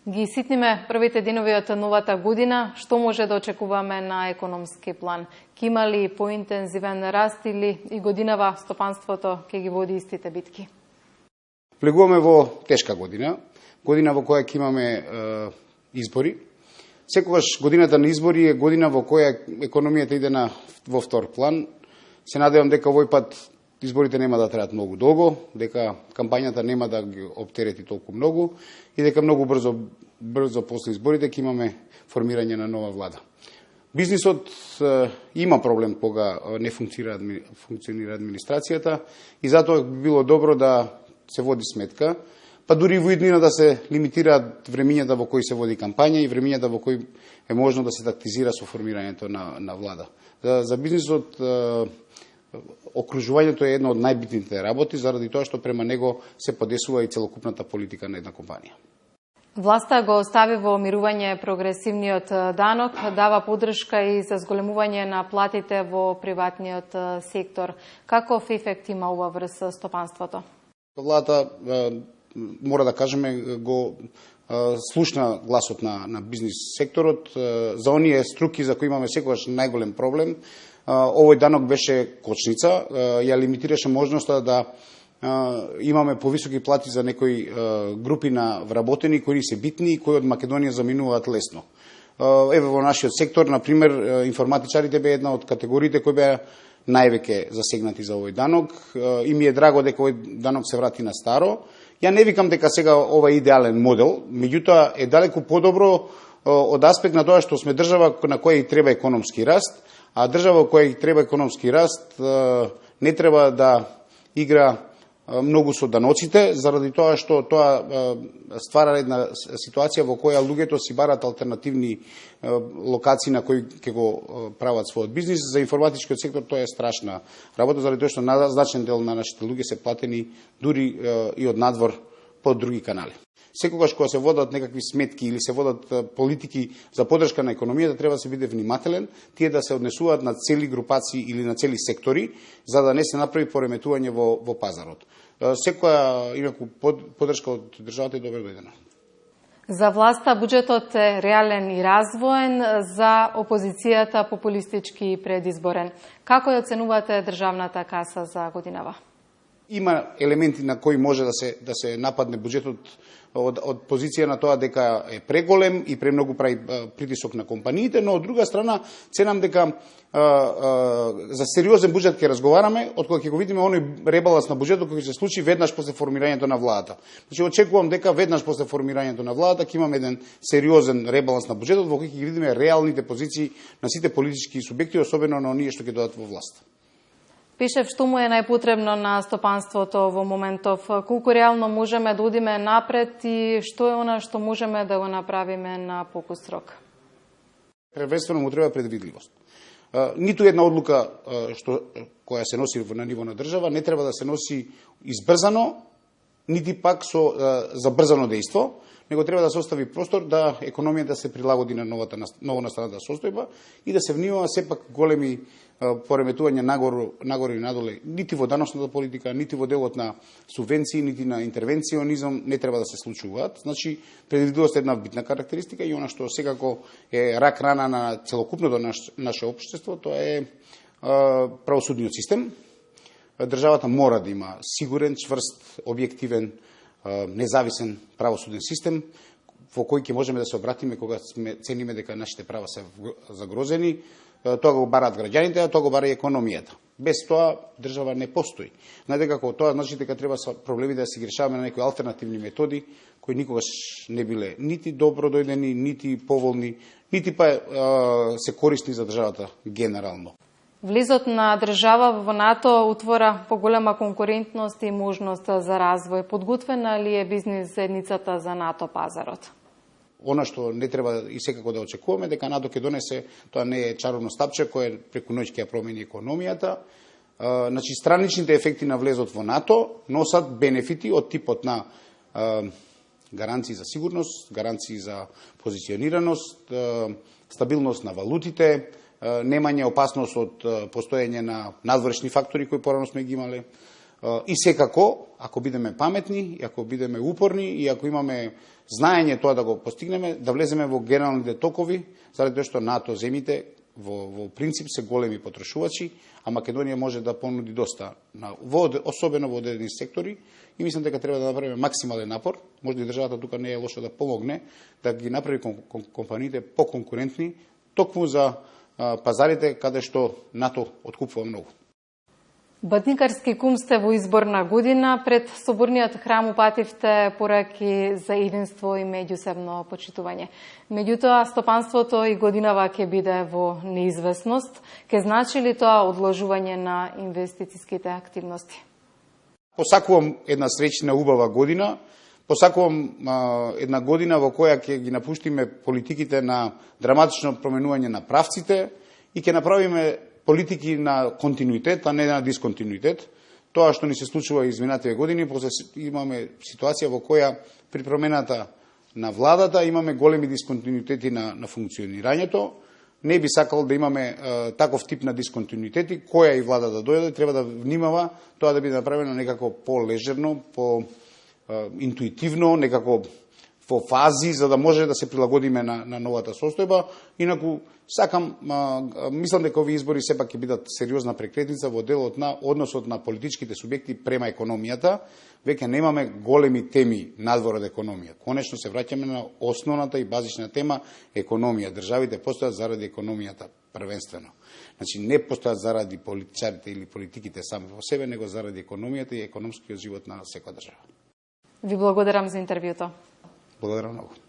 Ги ситниме првите денови од новата година. Што може да очекуваме на економски план? Ке има ли поинтензивен раст или и годинава стопанството ќе ги води истите битки? Влегуваме во тешка година, година во која ќе имаме избори. Секогаш годината на избори е година во која економијата иде во втор план. Се надевам дека овој пат изборите нема да траат многу долго, дека кампањата нема да ги оптерети толку многу и дека многу брзо после изборите ќе имаме формирање на нова влада. Бизнисот има проблем кога не функционира администрацијата и затоа би било добро да се води сметка, па дури во иднина да се лимитираат времињата во кои се води кампања и времињата во кои е можно да се тактизира со формирањето на влада. За бизнисот окружувањето е една од најбитните работи, заради тоа што према него се подесува и целокупната политика на една компанија. Власта го остави во мирување прогресивниот данок, дава поддршка и за зголемување на платите во приватниот сектор. Каков ефект има ова врз стопанството? Владата, мора да кажеме, го слушна гласот на бизнис секторот. За оние струки за кои имаме секогаш најголем проблем, овој данок беше кочница, ја лимитираше можноста да имаме повисоки плати за некои групи на вработени кои се битни и кои од Македонија заминуваат лесно. Еве во нашиот сектор, например, информатичарите бе една од категориите кои беа највеќе засегнати за овој данок и ми е драго дека овој данок се врати на старо. Ја не викам дека сега ова е идеален модел, меѓутоа е далеку подобро од аспект на тоа што сме држава на која и треба економски раст, а држава која и треба економски раст не треба да игра многу со даноците, заради тоа што тоа ствара една ситуација во која луѓето си барат алтернативни локации на кои ќе го прават својот бизнис. За информатичкиот сектор тоа е страшна работа, заради тоа што значен дел на нашите луѓе се платени дури и од надвор по други канали. Секогаш кога се водат некакви сметки или се водат политики за поддршка на економијата, треба да се биде внимателен, тие да се однесуваат на цели групации или на цели сектори, за да не се направи пореметување во пазарот. Секоја инаку поддршка од државата е добро дојдена. За власта буџетот е реален и развоен, за опозицијата популистички и предизборен. Како ја оценувате државната каса за годинава? Има елементи на кои може да се нападне буџетот од позиција на тоа дека е преголем и премногу прави притисок на компаниите, но од друга страна ценам дека за сериозен буџет ќе разговараме од кога ќе го видиме оној ребаланс на буџетот кој ќе се случи веднаш после формирањето на владата. Значи очекувам дека веднаш после формирањето на владата ќе имаме еден сериозен ребаланс на буџетот во кој ќе видиме реалните позиции на сите политички субјекти, особено на оние што ќе дојдат во власт. Пишев што му е најпотребно на стопанството во моментов, колку реално можеме да одиме напред и што е она што можеме да го направиме на покус рок? Првенствено му треба предвидливост. Ниту една одлука која се носи на ниво на држава не треба да се носи избрзано, нити пак со забрзано дејство, него треба да се остави простор да економијата се прилагоди на новонастаната состојба и да се внимава сепак големи пореметување нагоре и надоле, нити во даночната политика, нити во делот на субвенции, нити на интервенционизам не треба да се случуваат. Значи, предвидливост е една битна карактеристика и она што секако е рак рана на целокупното наше општество, тоа е правосудниот систем. Државата мора да има сигурен, чврст, објективен, независен правосуден систем во кој ќе можеме да се обратиме кога цениме дека нашите права се загрозени. Тоа го бараат граѓаните, а тоа го бара и економијата. Без тоа држава не постои. Знаете како тоа значи дека треба со проблеми да се ги решаваме на некои алтернативни методи кои никогаш не биле нити добро дојдени, нити поволни, нити па се корисни за државата генерално. Влизот на држава во НАТО утвора поголема конкурентност и можност за развој. Подготвена ли е бизнис заедницата за НАТО пазарот? Она што не треба и секако да очекуваме, дека НАТО ќе донесе, тоа не е чаровно стапче кој преку ноќ ќе ја промени економијата. Значи, страничните ефекти на влезот во НАТО носат бенефити од типот на гаранции за сигурност, гаранции за позиционираност, стабилност на валутите, немање опасност од постоење на надворешни фактори кои порано сме ги имале. И секако, ако бидеме паметни, и ако бидеме упорни, и ако имаме знаење тоа да го постигнеме, да влеземе во генералните токови, заради тоа што НАТО земите во принцип се големи потрошувачи, а Македонија може да понуди доста, особено во одредени сектори, и мислам дека треба да направиме максимален напор. Може и државата тука не е лошо да помогне, да ги направи компаниите поконкурентни, токму за пазарите каде што НАТО откупува многу. Батникарски кум сте во изборна година. Пред Соборниот храм упативте пораки за единство и меѓусебно почитување. Меѓутоа, стопанството и годинава ќе биде во неизвестност. Ке значи ли тоа одложување на инвестицијските активности? Посакувам една среќна, убава година. Посакувам една година во која ќе ги напуштиме политиките на драматично променување на правците и ќе направиме политики на континуитет, а не на дисконтинуитет. Тоа што ни се случува изминатите години, после имаме ситуација во која при промената на владата имаме големи дисконтинуитети на функционирањето. Не би сакал да имаме таков тип на дисконтинуитети, која и влада да дојде, треба да внимава тоа да биде направено некако по-лежерно, по-интуитивно, некако во фази, за да може да се прилагодиме на новата состојба. Инаку, мислам дека овие избори сепак ќе бидат сериозна прекретница во делот на односот на политичките субјекти према економијата. Веќе немаме големи теми надвор од економија. Конечно се враќаме на основната и базична тема економија. Државите постојат заради економијата првенствено. Значи, не постојат заради политичарите или политиките сами во себе, него заради економијата и економскиот живот на секоја држава. Ви благодарам за интервјуто. Благодарам многу.